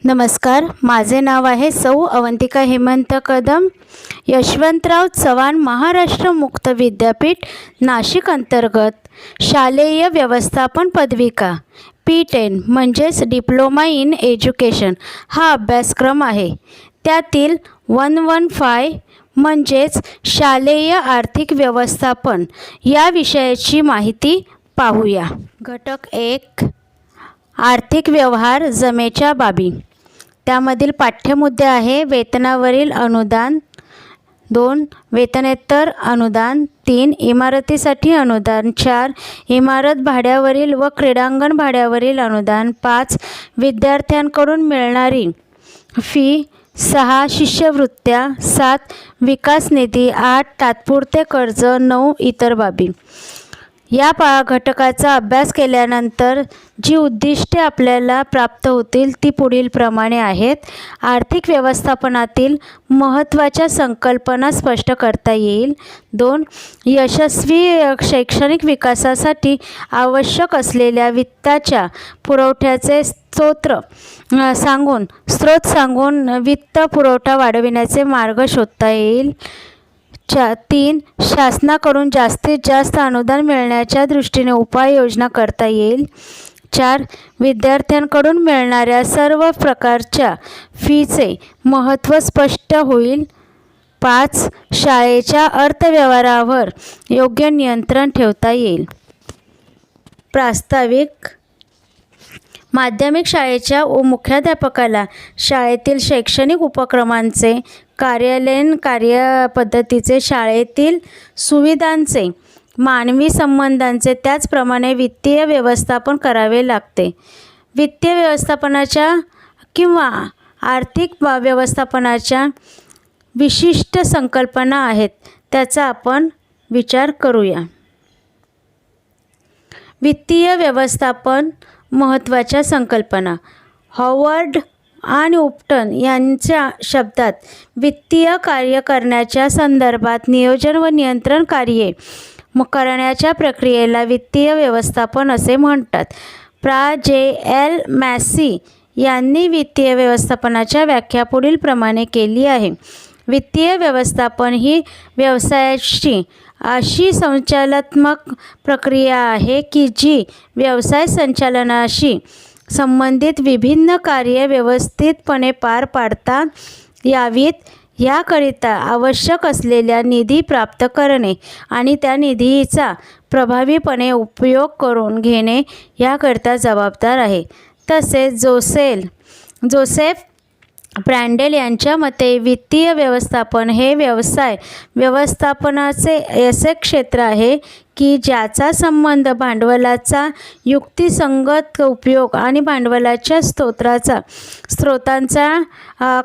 नमस्कार, माझे नाव आहे सौ अवंतिका हेमंत कदम. यशवंतराव चव्हाण महाराष्ट्र मुक्त विद्यापीठ नाशिक अंतर्गत शालेय व्यवस्थापन पदविका P10 म्हणजेच डिप्लोमा इन एज्युकेशन हा अभ्यासक्रम आहे. त्यातील 115 म्हणजेच शालेय आर्थिक व्यवस्थापन या विषयाची माहिती पाहूया. घटक 1 आर्थिक व्यवहार जमेच्या बाबी. त्यामधील पाठ्यमुद्दे आहे वेतनावरील अनुदान, 2 वेतनेतर अनुदान, 3 इमारतीसाठी अनुदान, 4 इमारत भाड्यावरील व क्रीडांगण भाड्यावरील अनुदान, 5 विद्यार्थ्यांकडून मिळणारी फी, 6 शिष्यवृत्त्या, 7 विकास निधी, 8 तात्पुरते कर्ज, 9 इतर बाबी. या घटकाचा अभ्यास केल्यानंतर जी उद्दिष्टे आपल्याला प्राप्त होतील ती पुढील प्रमाणे आहेत. आर्थिक व्यवस्थापनातील महत्त्वाच्या संकल्पना स्पष्ट करता येईल. 2 यशस्वी शैक्षणिक विकासासाठी आवश्यक असलेल्या वित्ताच्या पुरवठ्याचे स्रोत सांगून वित्त पुरवठा वाढविण्याचे मार्ग शोधता येईल. 3 शासनाकडून जास्तीत जास्त अनुदान मिळण्याच्या दृष्टीने उपाययोजना करता येईल. 4 विद्यार्थ्यांकडून मिळणाऱ्या सर्व प्रकारच्या फीचे महत्त्व स्पष्ट होईल. 5 शाळेच्या अर्थव्यवहारावर योग्य नियंत्रण ठेवता येईल. प्रास्ताविक. माध्यमिक शाळेच्या मुख्याध्यापकाला शाळेतील शैक्षणिक उपक्रमांचे, कार्यालयीन कार्यपद्धतीचे, शाळेतील सुविधांचे, मानवी संबंधांचे, त्याचप्रमाणे वित्तीय व्यवस्थापन करावे लागते. वित्तीय व्यवस्थापनाच्या किंवा आर्थिक व्यवस्थापनाच्या विशिष्ट संकल्पना आहेत, त्याचा आपण विचार करूया. वित्तीय व्यवस्थापन महत्त्वाच्या संकल्पना. हॉवर्ड आणि उपटन यांच्या शब्दात वित्तीय कार्य करण्याच्या संदर्भात नियोजन व नियंत्रण कार्ये करण्याच्या प्रक्रियेला वित्तीय व्यवस्थापन असे म्हणतात. प्रा. J. L. मॅसी यांनी वित्तीय व्यवस्थापनाच्या व्याख्या पुढील प्रमाणे केली आहे. वित्तीय व्यवस्थापन ही व्यवसायाची अशी संचालनात्मक प्रक्रिया आहे की जी व्यवसाय संचालनाशी संबंधित विभिन्न कार्ये व्यवस्थितपणे पार पाडता यावीत याकरिता आवश्यक असलेला निधी प्राप्त करणे आणि त्या निधीचा प्रभावीपणे उपयोग करून घेणे याकरिता जबाबदार आहे. तसेच जोसेफ ब्रँडेल यांच्या मते वित्तीय व्यवस्थापन हे व्यवसाय व्यवस्थापनाचे असे क्षेत्र आहे की ज्याचा संबंध भांडवलाचा युक्तिसंगत उपयोग आणि भांडवलाच्या स्रोतांचा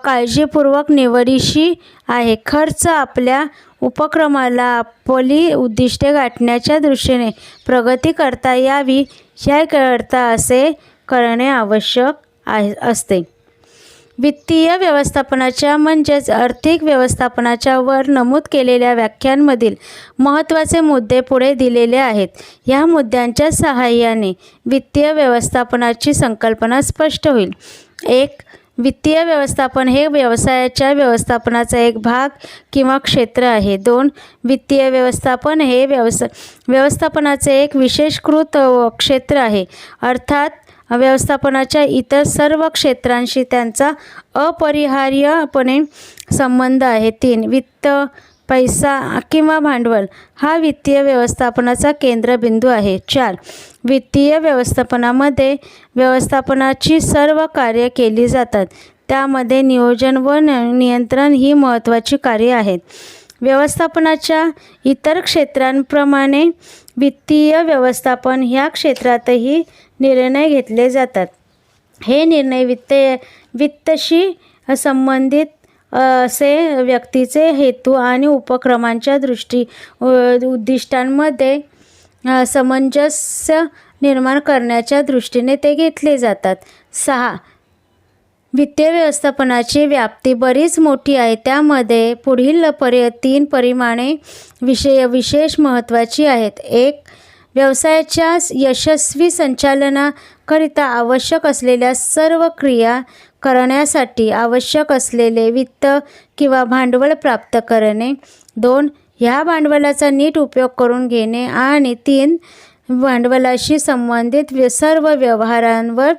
काळजीपूर्वक निवडीशी आहे. खर्च आपल्या उपक्रमाला आपली उद्दिष्टे गाठण्याच्या दृष्टीने प्रगती करता यावी याकरिता असे करणे आवश्यक असते. वित्तीय व्यवस्थापनाच्या म्हणजेच आर्थिक व्यवस्थापनाच्या वर नमूद केलेल्या व्याख्यांमधील महत्त्वाचे मुद्दे पुढे दिलेले आहेत. या मुद्द्यांच्या सहाय्याने वित्तीय व्यवस्थापनाची संकल्पना स्पष्ट होईल. 1. वित्तीय व्यवस्थापन हे व्यवसायाच्या व्यवस्थापनाचा एक भाग किंवा क्षेत्र आहे. 2. वित्तीय व्यवस्थापन हे व्यवस्थापनाचे एक विशेषीकृत क्षेत्र आहे, अर्थात व्यवस्थापनाच्या इतर सर्व क्षेत्रांशी त्यांचा अपरिहार्यपणे संबंध आहे. 3. वित्त, पैसा किंवा भांडवल हा वित्तीय व्यवस्थापनाचा केंद्रबिंदू आहे. 4. वित्तीय व्यवस्थापनामध्ये व्यवस्थापनाची सर्व कार्ये केली जातात. त्यामध्ये नियोजन व नियंत्रण ही महत्त्वाची कार्ये आहेत. व्यवस्थापनाच्या इतर क्षेत्रांप्रमाणे वित्तीय व्यवस्थापन ह्या क्षेत्रातही निर्णय घेतले जातात. हे निर्णय वित्तशी संबंधित असे व्यक्तीचे हेतू आणि उपक्रमांच्या उद्दिष्टांमध्ये सामंजस्य निर्माण करण्याच्या दृष्टीने ते घेतले जातात. 6. वित्तीय व्यवस्थापनाची व्याप्ती बरीच मोठी आहे. त्यामध्ये पुढील 3 परिमाणे विशेष महत्त्वाची आहेत. 1. व्यवसायाच्या यशस्वी संचालनाकरिता आवश्यक असलेल्या सर्व क्रिया करण्यासाठी आवश्यक असलेले वित्त किंवा भांडवल प्राप्त करणे. 2. ह्या भांडवलाचा नीट उपयोग करून घेणे. आणि 3. भांडवलाशी संबंधित सर्व व्यवहारांवर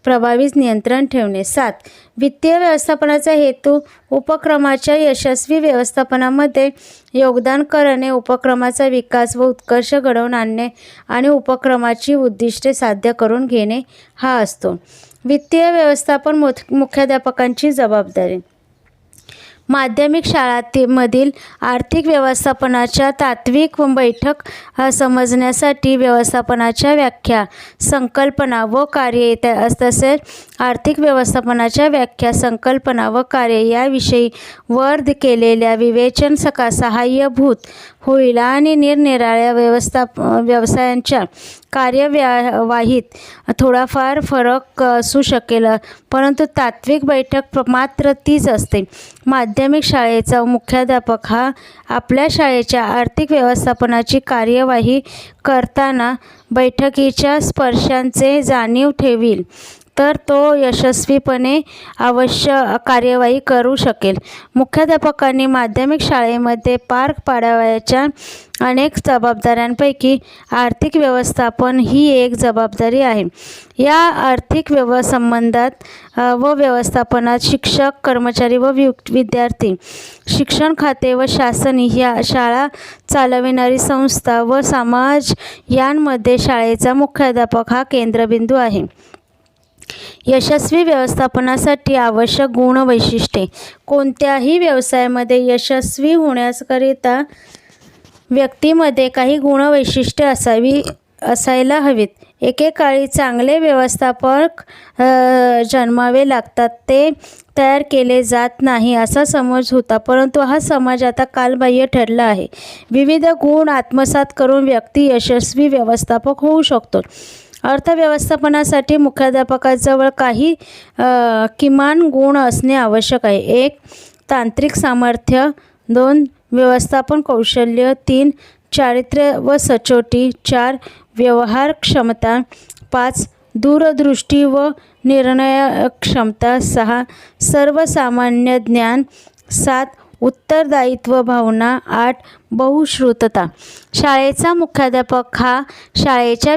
प्रभावी नियंत्रण ठेवणे. 7. वित्तीय व्यवस्थापनाचा हेतू उपक्रमाच्या यशस्वी व्यवस्थापनामध्ये योगदान करणे, उपक्रमाचा विकास व उत्कर्ष घडवून आणणे आणि उपक्रमाची उद्दिष्टे साध्य करून घेणे हा असतो. वित्तीय व्यवस्थापन मुख्याध्यापकांची जबाबदारी. माध्यमिक शाळांमधील आर्थिक व्यवस्थापनाच्या तात्विक बैठक समजण्यासाठी व्यवस्थापनाच्या व्याख्या, संकल्पना व कार्ये तसेच आर्थिक व्यवस्थापनाच्या व्याख्या, संकल्पना व कार्ये याविषयी वर केलेल्या विवेचन सहाय्यभूत होईल आणि निरनिराळ्या व्यवसायांच्या कार्यवाहीत थोडाफार फरक असू शकेल, परंतु तात्विक बैठक मात्र तीच असते. माध्यमिक शाळेचा मुख्याध्यापक हा आपल्या शाळेच्या आर्थिक व्यवस्थापनाची कार्यवाही करताना बैठकीच्या स्पर्शांचे जाणीव ठेवील तर तो यशस्वीपणे कार्यवाही करू शकेल. मुख्याध्यापकांनी माध्यमिक शाळेमध्ये पार पाडावयाच्या अनेक जबाबदाऱ्यांपैकी आर्थिक व्यवस्थापन ही एक जबाबदारी आहे. या आर्थिक संबंधात व व्यवस्थापनात शिक्षक, कर्मचारी व विद्यार्थी, शिक्षण खाते व शासन, ह्या शाळा चालविणारी संस्था व समाज यांमध्ये शाळेचा मुख्याध्यापक हा केंद्रबिंदू आहे. यशस्वी व्यवस्थापनासाठी आवश्यक गुण वैशिष्ट्ये. कोणत्याही व्यवसायामध्ये यशस्वी होण्याकरिता व्यक्तीमध्ये काही गुण वैशिष्ट्ये असायला हवीत. एकेकाळी चांगले व्यवस्थापक जन्मावे लागतात, ते तयार केले जात नाही असा समज होता, परंतु हा समज आता कालबाह्य ठरला आहे. विविध गुण आत्मसात करून व्यक्ती यशस्वी व्यवस्थापक होऊ शकतो. अर्थव्यवस्थापनासाठी मुख्याध्यापकाजवळ काही किमान गुण असणे आवश्यक आहे. 1. तांत्रिक सामर्थ्य. 2. व्यवस्थापन कौशल्य. 3. चारित्र्य व सचोटी. 4. व्यवहार क्षमता. 5. दूरदृष्टी व निर्णय क्षमता. 6. सर्वसामान्य ज्ञान. 7. उत्तरदायित्व भावना. 8. बहुश्रुतता. शाळेचा मुख्याध्यापक हा शाळेच्या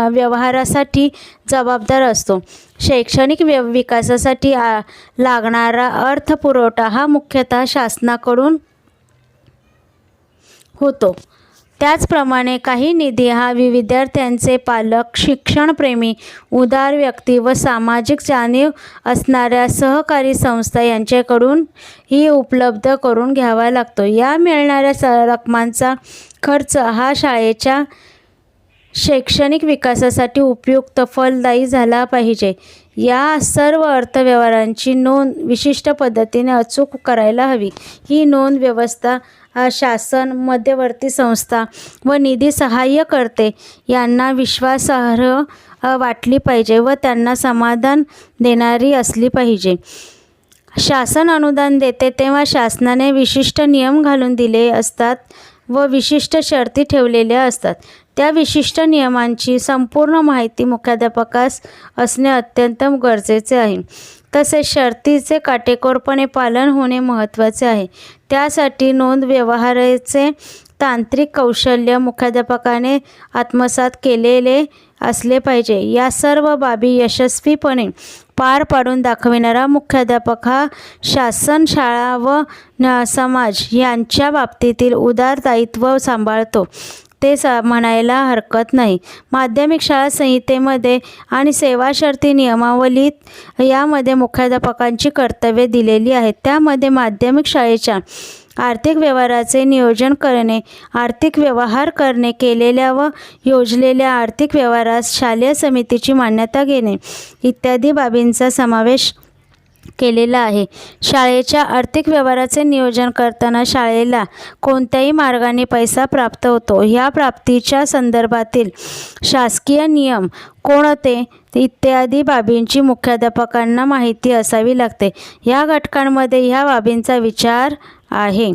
व्यवहारासाठी जबाबदार असतो. शैक्षणिक विकासासाठी लागणारा अर्थपुरवठा हा मुख्यतः शासनाकडून होतो. त्याचप्रमाणे काही निधी हा विद्यार्थ्यांचे पालक, शिक्षणप्रेमी, उदार व्यक्ती व सामाजिक जाणीव असणाऱ्या सहकारी संस्था यांच्याकडून ही उपलब्ध करून घ्यावा लागतो. या मिळणाऱ्या रकमांचा खर्च हा शाळेच्या शैक्षणिक विकासासाठी उपयुक्त, फलदायी झाला पाहिजे. या सर्व अर्थव्यवहारांची नोंद विशिष्ट पद्धतीने अचूक करायला हवी. ही नोंद व्यवस्था, शासन, मध्यवर्ती संस्था व निधी सहाय्यकर्ते यांना विश्वासार्ह वाटली पाहिजे व त्यांना समाधान देणारी असली पाहिजे. शासन अनुदान देते तेव्हा शासनाने विशिष्ट नियम घालून दिले असतात व विशिष्ट शर्ती ठेवलेल्या असतात. त्या विशिष्ट नियमांची संपूर्ण माहिती मुख्याध्यापकास असणे अत्यंत गरजेचे आहे. तसेच शर्तीचे काटेकोरपणे पालन होणे महत्त्वाचे आहे. त्यासाठी नोंद व्यवहाराचे तांत्रिक कौशल्य मुख्याध्यापकाने आत्मसात केलेले असले पाहिजे. या सर्व बाबी यशस्वीपणे पार पाडून दाखविणारा मुख्याध्यापक हा शासन, शाळा व समाज यांच्या बाबतीतील उदारदायित्व सांभाळतो ते म्हणायला हरकत नाही. माध्यमिक शाळा संहितेमध्ये आणि सेवा शर्ती नियमावलीत यामध्ये मुख्याध्यापकांची कर्तव्ये दिलेली आहेत. त्यामध्ये माध्यमिक शाळेच्या आर्थिक व्यवहाराचे नियोजन करणे, आर्थिक व्यवहार केलेल्या व योजलेल्या आर्थिक व्यवहारास शालेय समितीची मान्यता घेणे इत्यादी बाबींचा समावेश केलेला आहे. शाळेच्या आर्थिक व्यवहाराचे नियोजन करताना शाळेला कोणत्याही मार्गाने पैसा प्राप्त होतो, ह्या प्राप्तीच्या संदर्भातील शासकीय नियम कोणते इत्यादी बाबींची मुख्याध्यापकांना माहिती असावी लागते. या घटकांमध्ये ह्या बाबींचा विचार आहे.